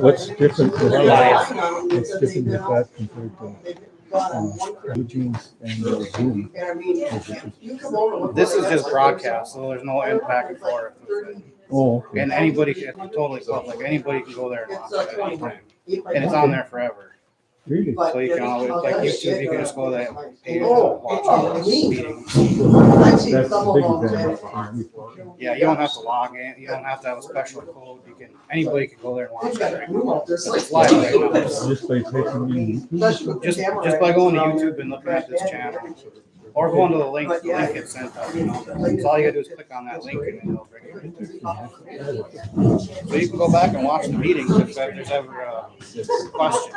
What's different with that? What's different with that compared to Eugene's and Zoom? This is just broadcast, so there's no impact and forth. Oh, okay. And anybody can, totally public, anybody can go there and watch it at any time. And it's on there forever. Really? So you can always, like YouTube, you can just go to that page and watch all the meetings. That's the big advantage. Yeah, you don't have to log in, you don't have to have a special code, you can, anybody can go there and watch it right now. It's live right now. Just by typing in Just by going to YouTube and looking at this channel. Or going to the link it sent out, you know. So all you gotta do is click on that link and then it'll bring you right there. So you can go back and watch the meetings if there's ever a question.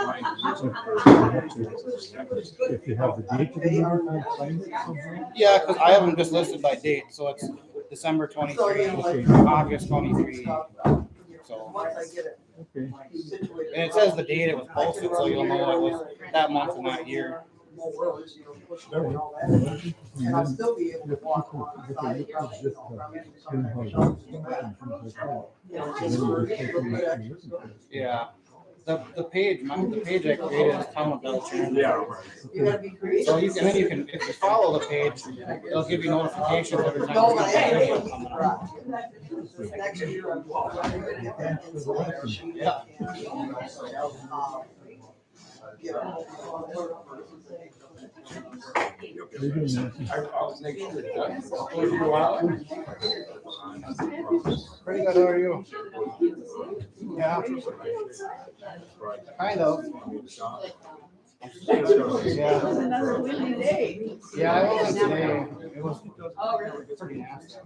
if you have the date of the meeting, can you find it somehow? Yeah, because I have them just listed by date, so it's December 23, August 23. So, Okay. and it says the date it was posted, so you'll know it was that month and that year. And I'll still be able to walk alongside it. Yeah. The page I created is Town of Belcher. Yeah. You gotta be creative. So you can, if you follow the page, it'll give you notifications every time. No, there's a video coming up. next year. Yeah. Pretty good, how are you? Yeah. Kind of. Yeah. Another windy day. Yeah, I wasn't today. It was pretty nasty.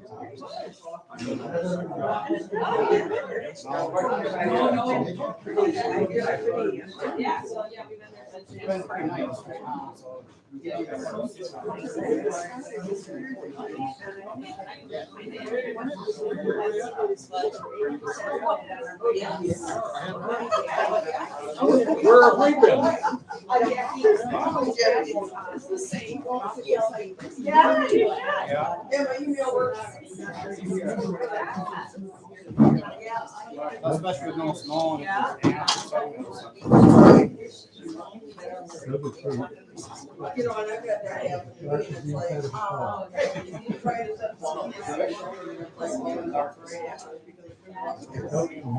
It's been pretty nice right now, so. Where have we been? Yeah. Yeah. Yeah, my email works. Especially with no snow and it's You know, and I've got that happening, and it's like, you try to set something.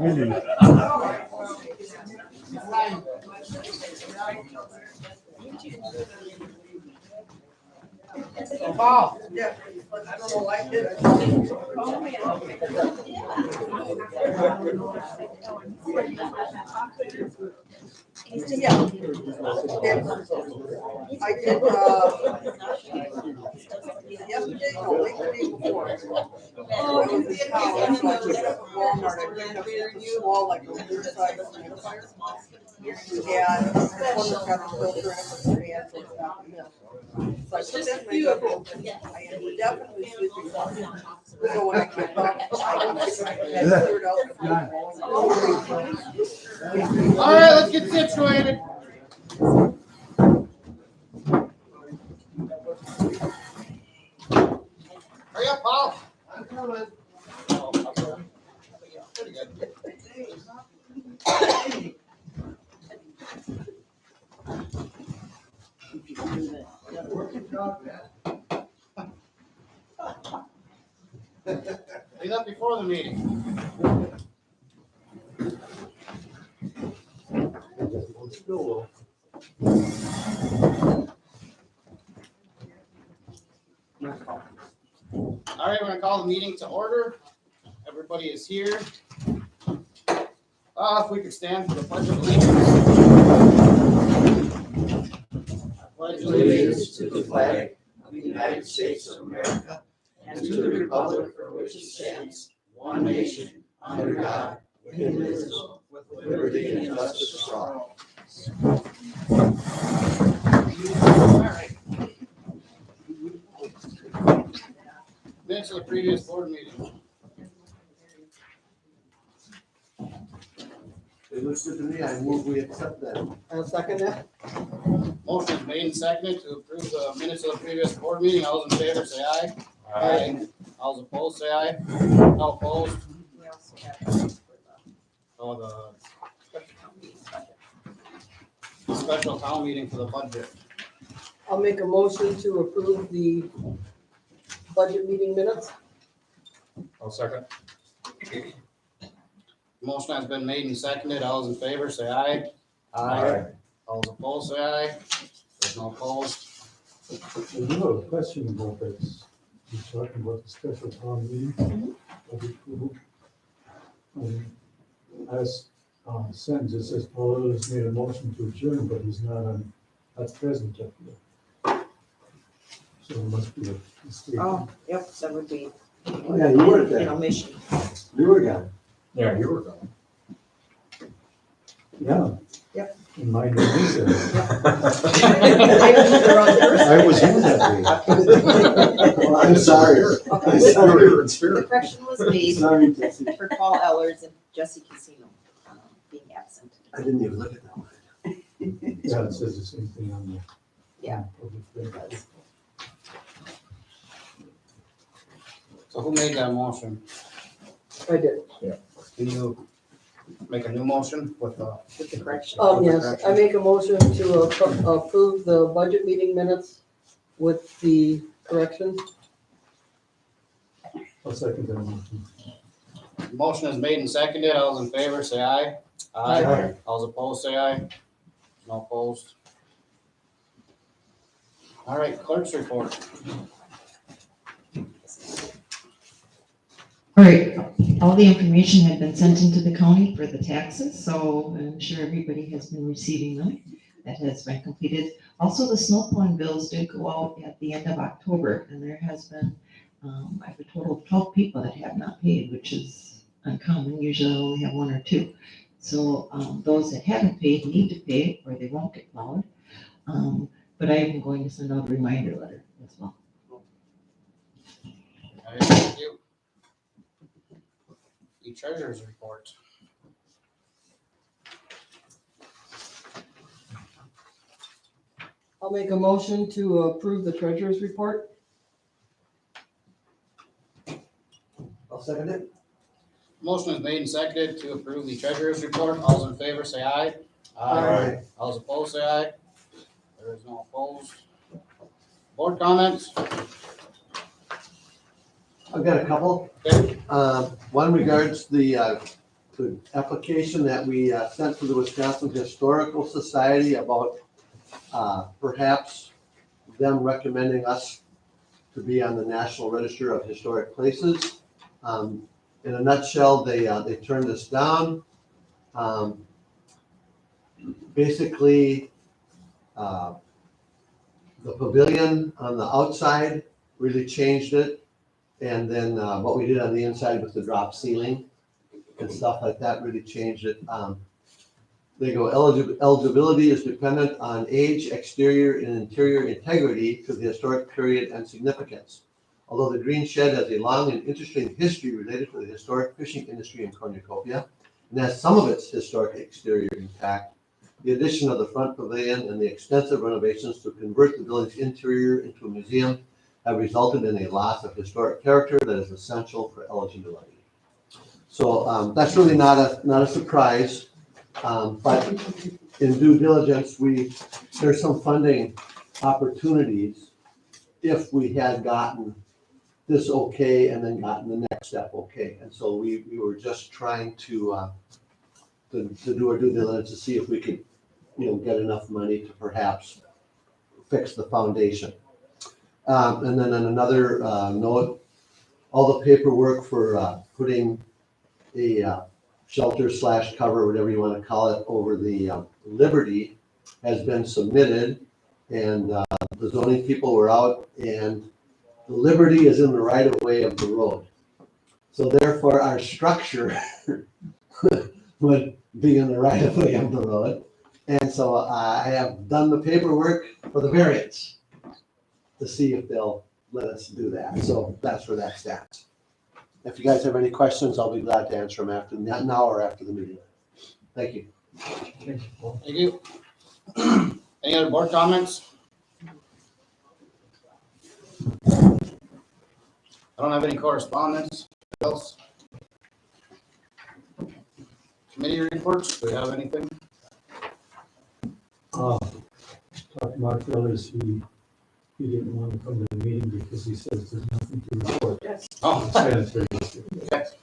Really? Wow. Yeah, I don't know why I did it. Yeah. I did, yesterday, no, like the day before. I was in town, so I picked up a Walmart, I picked up a small, like a weird size amplifier. And this one that's got a filter in it for the hands and stuff. So I put that in my cup, I am definitely sleeping well. So when I get up, I can cleared out. All right, let's get situated. Hurry up, Paul. I'm coming. Pretty good. Clean up before the meeting. All right, we're gonna call the meeting to order. Everybody is here. If we could stand for the pledge of allegiance. Pledge Allegiance to the flag of the United States of America and to the republic for which it stands, one nation, under God, indivisible, with liberty and justice for all. Minutes of the previous board meeting. It looks good to me. I move we accept that. I'll second that. Motion made and seconded to approve the minutes of the previous board meeting. All those in favor say aye. Aye. All those opposed say aye. All opposed. Oh, the special town meeting for the budget. I'll make a motion to approve the budget meeting minutes. I'll second. Motion has been made and seconded. All those in favor, say aye. All those opposed, say aye. There's no opposed. I do have a question about this. You're talking about the special town meeting. As sentence, it says Paul has made a motion to adjourn, but he's not present yet. So it must be a mistake. Oh, yep, that would be. Yeah, you were there. An omission. You were gone. Yeah, you were gone. Yeah. Yep. In my name is there. I was here that day. Well, I'm sorry. I'm sorry. You were in The spirit. correction was made Sorry, Jesse. for Paul Ellers and Jesse Casino being absent. I didn't even look at that one. Yeah, it says the same thing on the. Yeah. Public record. So who made that motion? I did. Can you make a new motion with the? With the correction. Yes, I make a motion to approve the budget meeting minutes with the corrections. I'll second that motion. Motion is made and seconded. All those in favor, say aye. Aye. All those opposed, say aye. No opposed. All right, clerk's report. All right, all the information had been sent into the county for the taxes, so I'm sure everybody has been receiving them. That has been completed. Also, the snow plowing bills did go out at the end of October, and there has been, I have a total of 12 people that have not paid, which is uncommon. Usually I only have 1 or 2. So those that haven't paid need to pay or they won't get plowed. But I am going to send out a reminder letter as well. All right, thank you. The treasurer's report. I'll make a motion to approve the treasurer's report. I'll second it. Motion is made and seconded to approve the treasurer's report. All those in favor, say aye. Aye. All those opposed, say aye. There is no opposed. Board comments? I've got a couple. Okay. One regards the application that we sent to the Wisconsin Historical Society about perhaps them recommending us to be on the National Register of Historic Places. In a nutshell, they turned us down. Basically, the pavilion on the outside really changed it. And then what we did on the inside with the drop ceiling and stuff like that really changed it. They go, eligibility is dependent on age, exterior, and interior integrity to the historic period and significance. Although the Green Shed has a long and interesting history related to the historic fishing industry in Cornucopia and has some of its historic exterior intact, the addition of the front pavilion and the extensive renovations to convert the village interior into a museum have resulted in a loss of historic character that is essential for eligibility. So that's really not a surprise, but in due diligence, there's some funding opportunities if we had gotten this okay and then gotten the next step okay. And so we were just trying to do our due diligence to see if we could, get enough money to perhaps fix the foundation. And then on another note, all the paperwork for putting a shelter / cover, whatever you want to call it, over the Liberty has been submitted, and the zoning people were out, and the Liberty is in the right of way of the road. So therefore, our structure would be in the right of way of the road. And so I have done the paperwork for the variance to see if they'll let us do that. So that's where that stands. If you guys have any questions, I'll be glad to answer them after, not now or after the meeting. Thank you. Thank you, Paul. Thank you. Any other board comments? I don't have any correspondence. What else? Committee reports, do we have anything? Talked to Mark Ellis, he didn't want to come to the meeting because he says there's nothing to report. Oh, Sanitary district.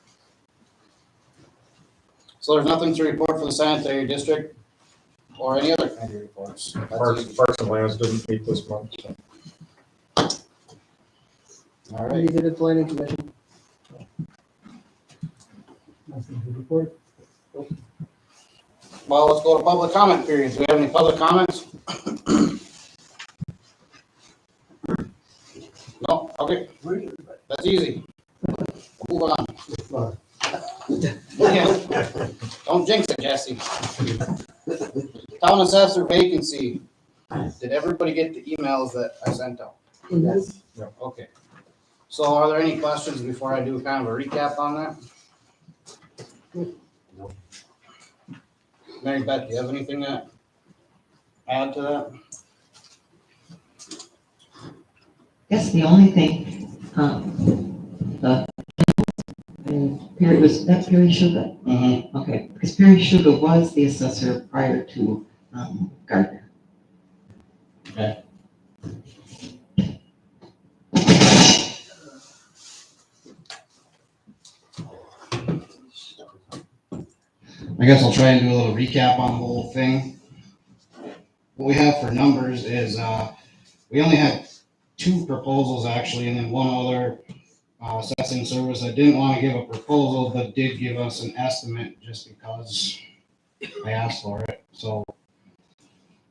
so there's nothing to report for the sanitary district or any other committee reports. That's Parks, easy. Parks and Lands didn't meet this month, so. All We right. did a planning commission. Nothing to report. Well, let's go to public comment periods. Do we have any public comments? No? Okay. That's easy. Move on. Uh, Yeah. Don't jinx it, Jesse. Town assessor vacancy. Did everybody get the emails that I sent out? Yes. Okay. So are there any questions before I do kind of a recap on that? Mary Beth, do you have anything to add to that? Yes, the only thing, and Perry, was that Perry Shuga? Mm-hmm. Okay, because Perry Shuga was the assessor prior to, Gardner. Okay. I guess I'll try and do a little recap on the whole thing. What we have for numbers is, we only had 2 proposals actually, and then one other assessing service that didn't want to give a proposal, but did give us an estimate just because I asked for it. So,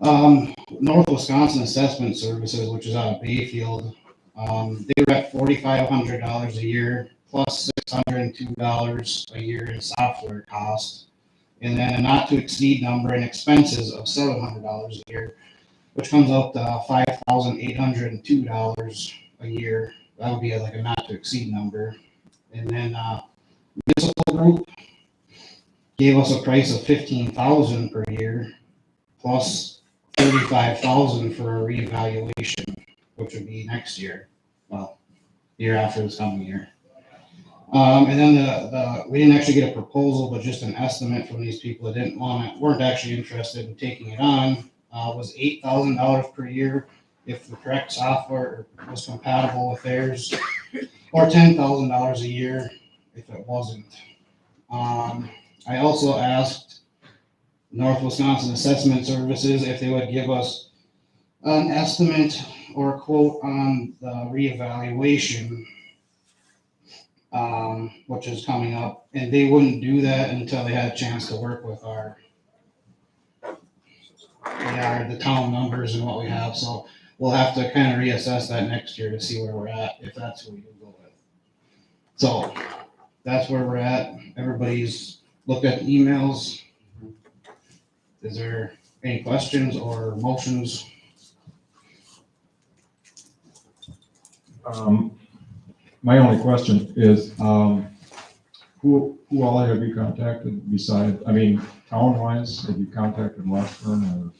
North Wisconsin Assessment Services, which is out of Bayfield, they were at $4,500 a year plus $602 a year in software costs. And then a not to exceed number in expenses of $700 a year, which comes out to $5,802 a year. That would be like a not to exceed number. And then municipal group gave us a price of $15,000 per year plus $35,000 for a reevaluation, which would be next year. Well, year after this coming year. And then we didn't actually get a proposal, but just an estimate from these people that weren't actually interested in taking it on, was $8,000 per year if the correct software was compatible with theirs, or $10,000 a year if it wasn't. I also asked North Wisconsin Assessment Services if they would give us an estimate or a quote on the reevaluation, which is coming up, and they wouldn't do that until they had a chance to work with the town numbers and what we have. So we'll have to kind of reassess that next year to see where we're at, if that's what we do go with. So that's where we're at. Everybody's looked at the emails. Is there any questions or motions? My only question is, who all have you contacted besides, I mean, town-wise, have you contacted Washburn or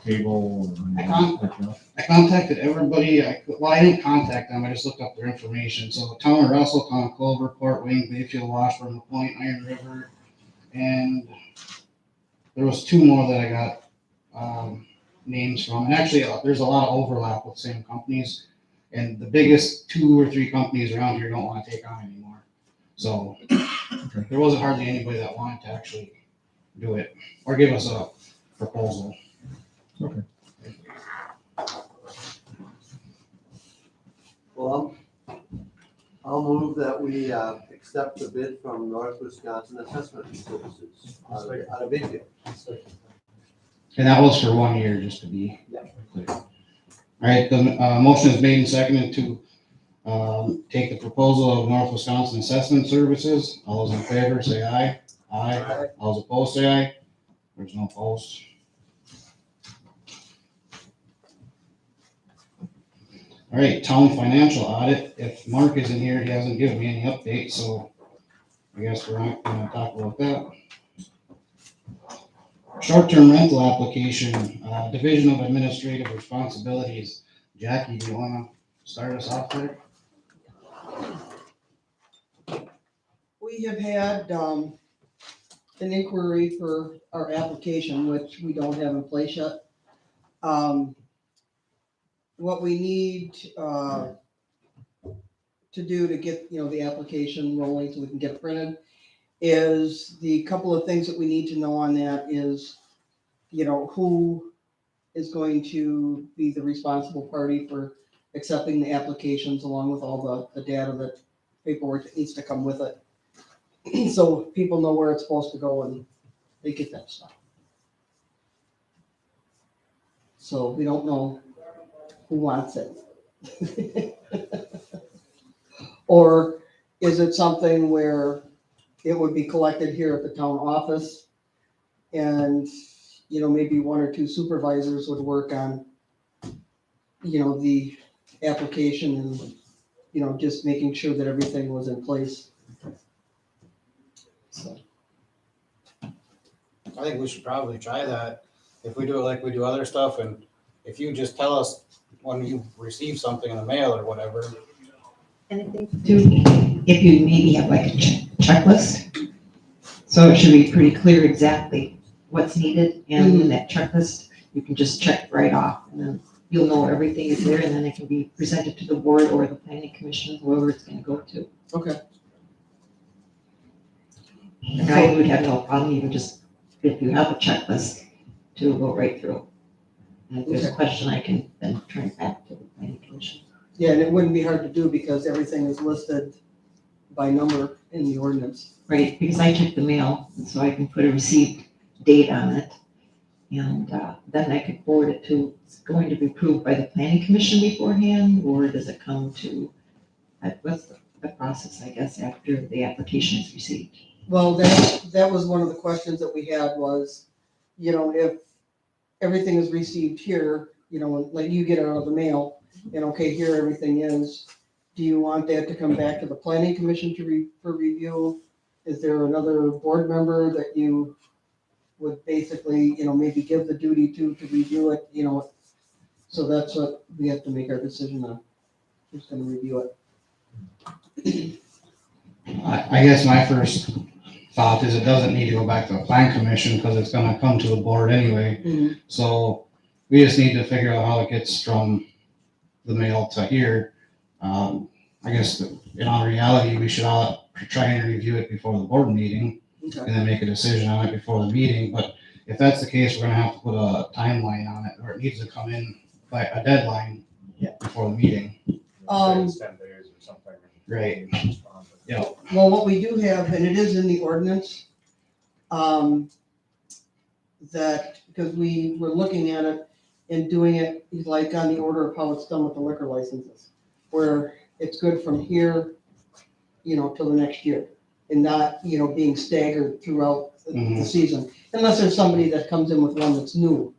Cable or anything like that? I contacted everybody. I didn't contact them. I just looked up their information. So Town of Russell, Town of Clover, Port Wing, Bayfield, Washburn, LaPointe, Iron River, and there was 2 more that I got names from. And actually, there's a lot of overlap with same companies. And the biggest 2 or 3 companies around here don't want to take on anymore. So there wasn't hardly anybody that wanted to actually do it or give us a proposal. Okay. Well, I'll move that we accept the bid from North Wisconsin Assessment Services out of Bayfield. And that was for 1 year, just to be Yeah. clear. All right, the motion is made and seconded to take the proposal of North Wisconsin Assessment Services. All those in favor, say aye. Aye. All those opposed, say aye. There's no opposed. All right, town financial audit. If Mark isn't here, he hasn't given me any update, so I guess we're not gonna talk about that. Short-term rental application, Division of Administrative Responsibilities. Jackie, do you wanna start us off there? We have had, an inquiry for our application, which we don't have in place yet. what we need, to do to get, the application rolling so we can get it printed is the couple of things that we need to know on that is, who is going to be the responsible party for accepting the applications along with all the data, that paperwork that needs to come with it. So people know where it's supposed to go and they get that stuff. So we don't know who wants it. Or is it something where it would be collected here at the town office and, maybe one or two supervisors would work on, the application and, just making sure that everything was in place. So, I think we should probably try that. If we do it like we do other stuff, and if you just tell us when you receive something in the mail or whatever. And I think too, if you maybe have like a checklist, so it should be pretty clear exactly what's needed, and in that checklist, you can just check right off, and then you'll know everything is there, and then it can be presented to the board or the planning commission, whoever it's gonna go to. okay. And I would have no problem even just, if you have a checklist, to go right through. And if there's a question, I can then turn it back to the planning commission. Yeah, and it wouldn't be hard to do because everything is listed by number in the ordinance. Right, because I check the mail, and so I can put a received date on it. And then I could forward it to, it's going to be approved by the planning commission beforehand, or does it come to, what's the process, I guess, after the application is received? Well, that was one of the questions that we had was, if everything is received here, like you get it out of the mail, and okay, here everything is, do you want that to come back to the planning commission for review? Is there another board member that you would basically, maybe give the duty to review it, So that's what we have to make our decision on, who's gonna review it. I guess my first thought is it doesn't need to go back to the plan commission because it's gonna come to the board anyway. Mhm. So we just need to figure out how it gets from the mail to here. I guess in all reality, we should all try and review it before the board meeting Okay. and then make a decision on it before the meeting. But if that's the case, we're gonna have to put a timeline on it, or it needs to come in by a deadline before the meeting. It's 10 days or something. Right. Yeah. Well, what we do have, and it is in the ordinance, that, because we were looking at it and doing it like on the order of how it's done with the liquor licenses, where it's good from here, till the next year, and not, being staggered throughout the season, unless there's somebody that comes in with one that's new,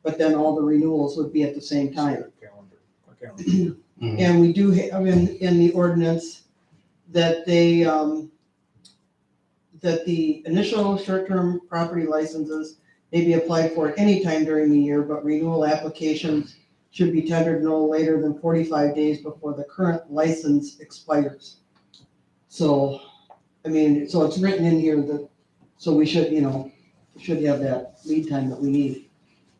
but then all the renewals would be at the same time. Calendar. And we do have in the ordinance that they, that the initial short-term property licenses may be applied for at any time during the year, but renewal applications should be tendered no later than 45 days before the current license expires. So, so it's written in here that, so we should, should have that lead time that we need.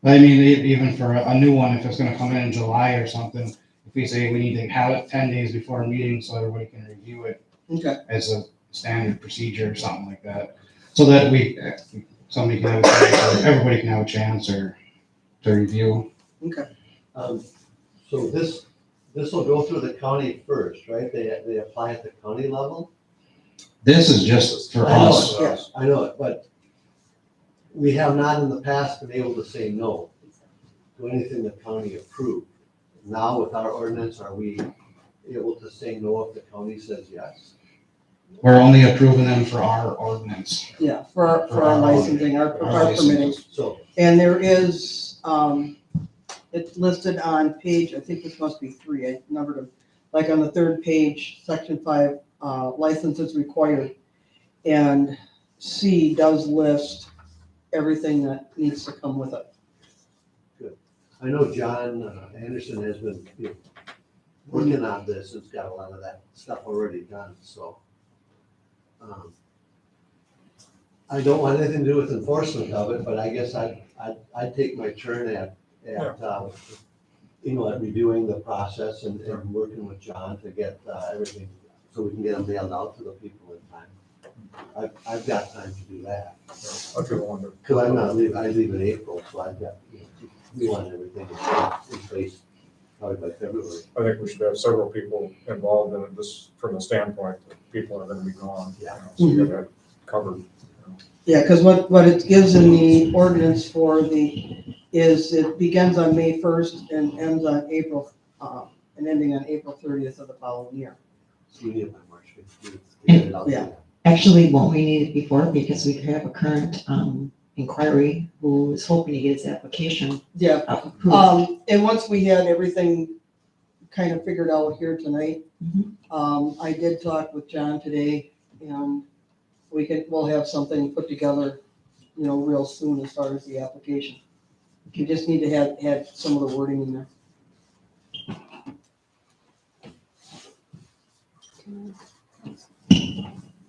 Even for a new one, if it's gonna come in July or something, if we say we need to have it 10 days before a meeting so everybody can review it Okay. as a standard procedure or something like that. So that somebody can have a chance, or everybody can have a chance to review. Okay. So this will go through the county first, right? They apply at the county level? This is just for I know us. it, yes, I know it, but we have not in the past been able to say no to anything the county approved. Now with our ordinance, are we able to say no if the county says yes? We're only approving them for our ordinance. Yeah, for our licensing, our permitting. So, And there is, it's listed on page, I think this must be 3, I numbered them, like on the 3rd page, section 5, licenses required. And C does list everything that needs to come with it. I know John Anderson has been working on this, and has got a lot of that stuff already done, so. I don't want anything to do with enforcement of it, but I guess I'd take my turn at at, at reviewing the process and working with John to get everything, so we can get them mailed out to the people in time. I've got time to do that, I feel wonder. because I'm not leaving, I leave in April, so I've got, we want everything in place probably by February. I think we should have several people involved in it, just from the standpoint that people are gonna be gone. Yeah. So you gotta have it covered. Yeah, because what it gives in the ordinance for is it begins on May 1st and ends on April, and ending on April 30th of the following year. So we need it by March 15th. to get it out Yeah. there. Actually, won't we need it before, because we have a current inquiry who is hoping to get his application Yeah. approved. And once we had everything kind of figured out here tonight, Mhm. I did talk with John today, and we'll have something put together, real soon as far as the application. You just need to have some of the wording in there.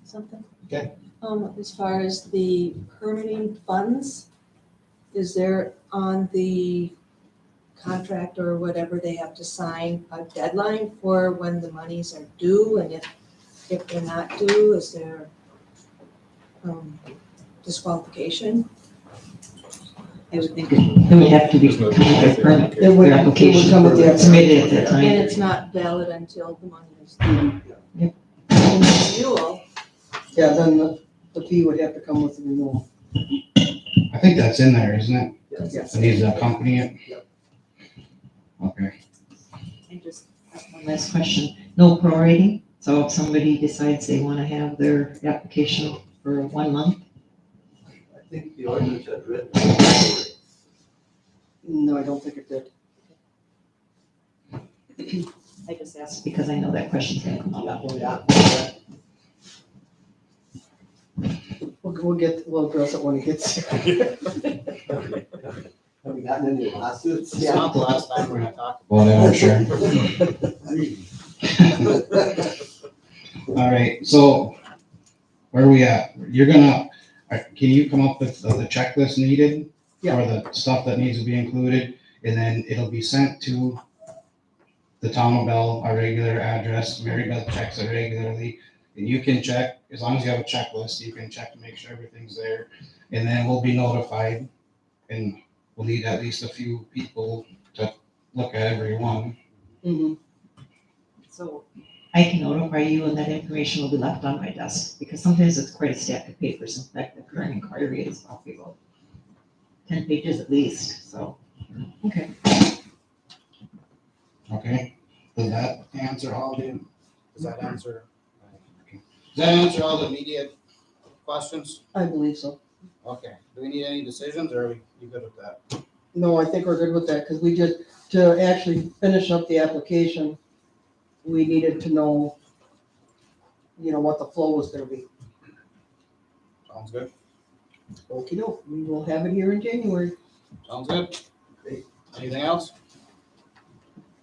Something? Okay. As far as the permitting funds, is there on the contract or whatever they have to sign a deadline for when the monies are due? And if they're not due, is there disqualification? I would think it would have to be There's no- coming with permit, It would- your it would application come with the submitted at that And time. it's not valid until the money is due? Yep. And the renewal, Yeah, then the fee would have to come with the renewal. I think that's in there, isn't it? Yes. It needs to accompany it? Yep. Okay. And just one last question, no prorating? So if somebody decides they want to have their application for 1 month, I think the ordinance had written. No, I don't think it did. I just asked because I know that question's gonna come up. Yeah. We'll address it when it gets there. Have we gotten any lawsuits? It's not the last time we're gonna talk about it, I'm sure. All right, so where are we at? Can you come up with the checklist needed? Yeah. Or the stuff that needs to be included, and then it'll be sent to the town of Bell, our regular address. Mary Beth checks it regularly, and you can check, as long as you have a checklist, you can check to make sure everything's there. And then we'll be notified, and we'll need at least a few people to look at every one. Mhm. So I can notify you and that information will be left on my desk, because sometimes it's quite a stack of papers. In fact, the current inquiry is probably about 10 pages at least, so, okay. Okay, does that answer all the, does that answer all the immediate questions? I believe so. Okay, do we need any decisions, or are you good with that? No, I think we're good with that, because to actually finish up the application, we needed to know, what the flow was gonna be. Sounds good, Okey-doke, we will have it here in January. sounds good. Anything else?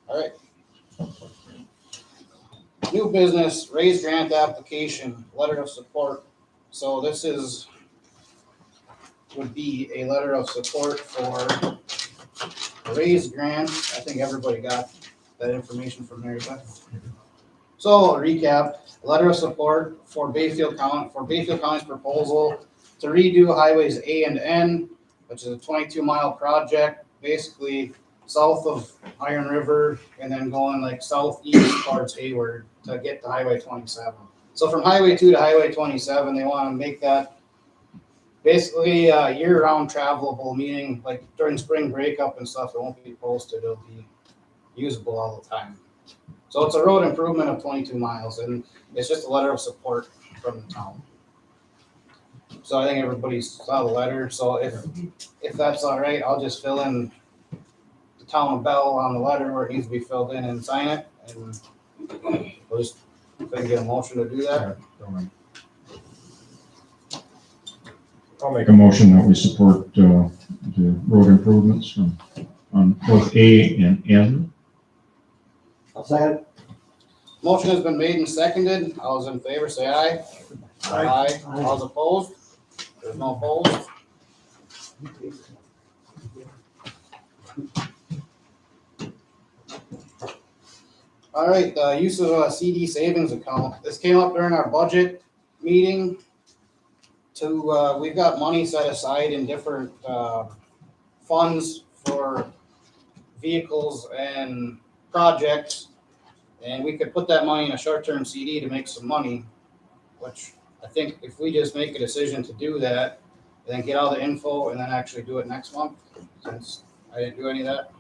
All right. New business, raise grant application, letter of support. So this would be a letter of support for a raised grant. I think everybody got that information from Mary Beth. So recap, a letter of support for Bayfield County's proposal to redo highways A and N, which is a 22-mile project, basically south of Iron River and then going like southeast towards Hayward to get to Highway 27. So from Highway 2 to Highway 27, they want to make that basically year-round travelable, meaning like during spring breakup and stuff, it won't be posted, it'll be usable all the time. So it's a road improvement of 22 miles, and it's just a letter of support from the town. So I think everybody saw the letter, so if that's all right, I'll just fill in the town of Bell on the letter where it needs to be filled in and sign it, and we'll just, if I can get a motion to do that. I'll make a motion that we support the road improvements on both A and N. I'll second. Motion has been made and seconded. All those in favor, say aye. Aye. All those opposed? There's no opposed. All right, the use of a CD savings account. This came up during our budget meeting. We've got money set aside in different funds for vehicles and projects. And we could put that money in a short-term CD to make some money, which I think if we just make a decision to do that, and then get all the info and then actually do it next month, since I didn't do any of that.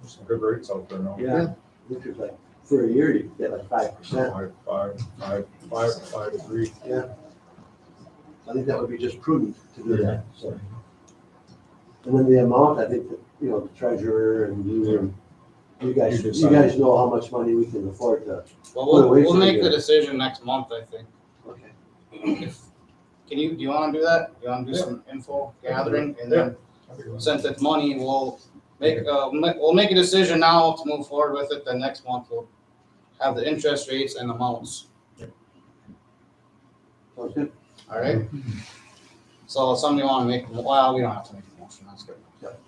There's some good rates out there now. Yeah, which is like, for a year, you get like 5%. Five, 3. I think that would be just prudent to do that, so. And then the amount, I think that, you know, the treasurer and you and you guys know how much money we can afford to. Well, we'll make the decision next month, I think. Okay. Do you wanna do that? You wanna do some info gathering, and then, since it's money, we'll make a decision now to move forward with it, then next month we'll have the interest rates and amounts, Sounds good. all right? So somebody wanna make, well, we don't have to make a motion, that's good. Yep.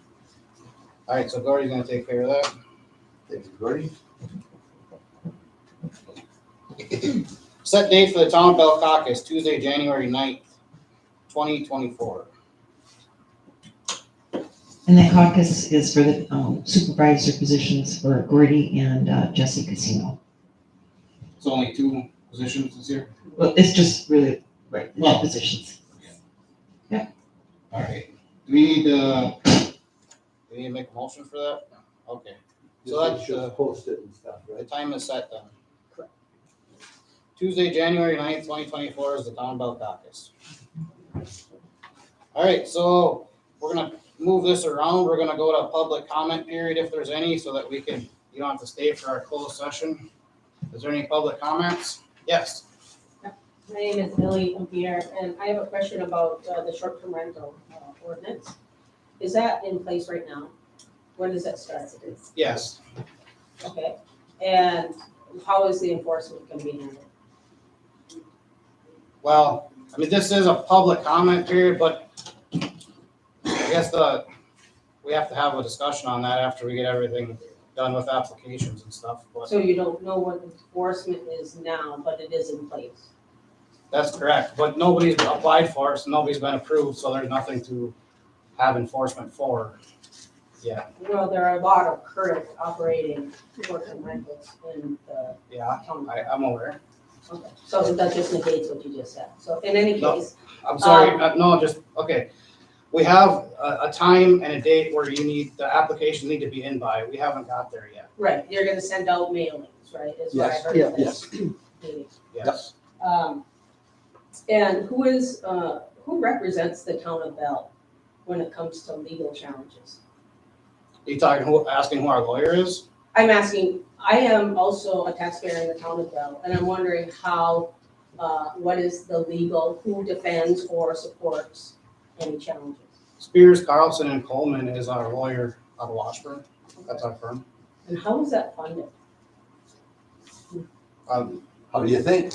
All right, so Gordy's gonna take care of that. Thank you, Gordy. Set date for the Town of Bell Caucus, Tuesday, January 9th, 2024. And that caucus is for the supervisor positions for Gordy and Jesse Casino. It's only 2 positions this year. Well, it's just really, right, the Well- positions. All right. Do we need to make a motion for that? Okay. So that's, Just post it and stuff, the right? time is set then. Correct. Tuesday, January 9th, 2024 is the Town Bell Caucus. All right, so we're gonna move this around. We're gonna go to a public comment period if there's any, so that you don't have to stay for our closed session. Is there any public comments? Yes. My name is Millie Ampier, and I have a question about the short-term rental ordinance. Is that in place right now? When does that start? Yes. Okay, and how is the enforcement gonna be handled? Well, I mean, this is a public comment period, but I guess we have to have a discussion on that after we get everything done with applications and stuff, but So you don't know what enforcement is now, but it is in place? that's correct. But nobody's applied for it, so nobody's been approved, so there's nothing to have enforcement for. Yeah, Well, there are a lot of current operating short-term rentals in the yeah, town. I'm aware. Okay, so that just negates what you just said. So in any No. case, I'm sorry, no, just, okay. We have a time and a date where the applications need to be in by. We haven't got there yet. right, you're gonna send out mailings, right, is what I Yes, heard. yeah, of this meeting. Yes. And who represents the town of Bell when it comes to legal challenges? You asking who our lawyer is? I'm asking, I am also a taxpayer in the town of Bell, and I'm wondering what is the legal, who defends or supports any challenges? Spears, Carlson, and Coleman is our lawyer out of Washburn. That's our firm. And how is that funded? How do you think?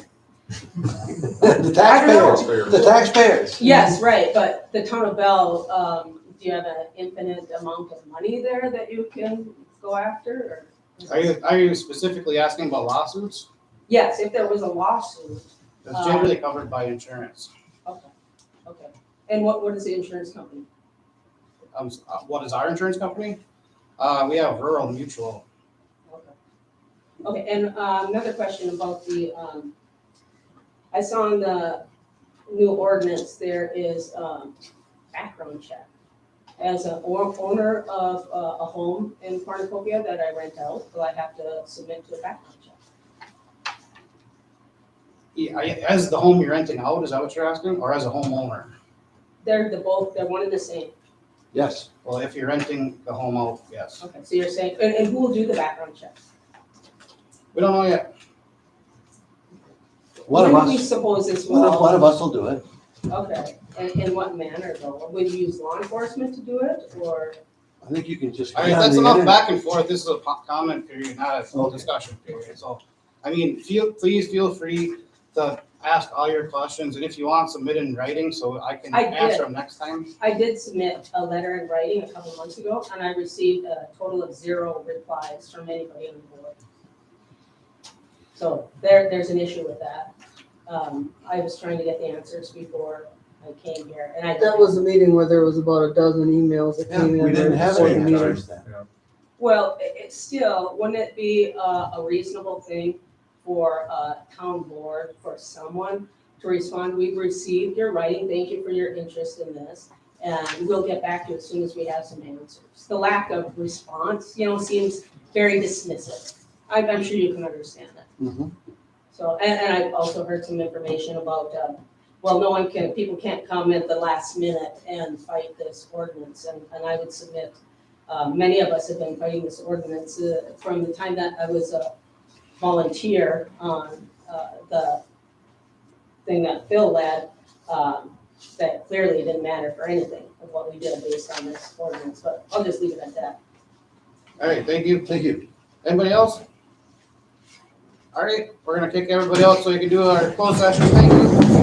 The taxpayers, the taxpayers. Yes, right, but the town of Bell, do you have an infinite amount of money there that you can go after, or? Are you specifically asking about lawsuits? Yes, if there was a lawsuit, It's generally covered by insurance. okay. And what is the insurance company? What is our insurance company? We have Rural Mutual. Okay, and another question about I saw in the new ordinance, there is background check. As an owner of a home in Cornucopia that I rent out, will I have to submit to a background check? Yeah, as the home you're renting out, is that what you're asking, or as a homeowner? They're one and the same. Yes. Well, if you're renting the home out, yes. Okay, so you're saying, and who will do the background check? We don't know yet. One of When do we us, suppose this will? one of us will do it. Okay, and in what manner though? Will you use law enforcement to do it, or? I think you can just. I mean, that's enough back and forth. This is a comment period, not a Okay. discussion period. So, I mean, please feel free to ask all your questions, and if you want, submit in writing so I can I did. answer them next time. I did submit a letter in writing a couple months ago, and I received a total of 0 replies from anybody on the board. So there's an issue with that. I was trying to get the answers before I came here, and I. That was a meeting where there was about a dozen emails that came in. We didn't have before the any meeting. answers then. Well, it's still, wouldn't it be a reasonable thing for a town board, for someone to respond, we've received your writing, thank you for your interest in this, and we'll get back to you as soon as we have some answers. The lack of response, seems very dismissive. I'm sure you can understand that. Mhm. So, and I've also heard some information about, people can't come at the last minute and fight this ordinance, and I would submit, many of us have been fighting this ordinance from the time that I was a volunteer on the thing that Phil led, that clearly didn't matter for anything of what we did based on this ordinance, but I'll just leave it at that. All right, thank you. Thank you. Anybody else? All right, we're gonna kick everybody out so you can do our closed session. Thank you.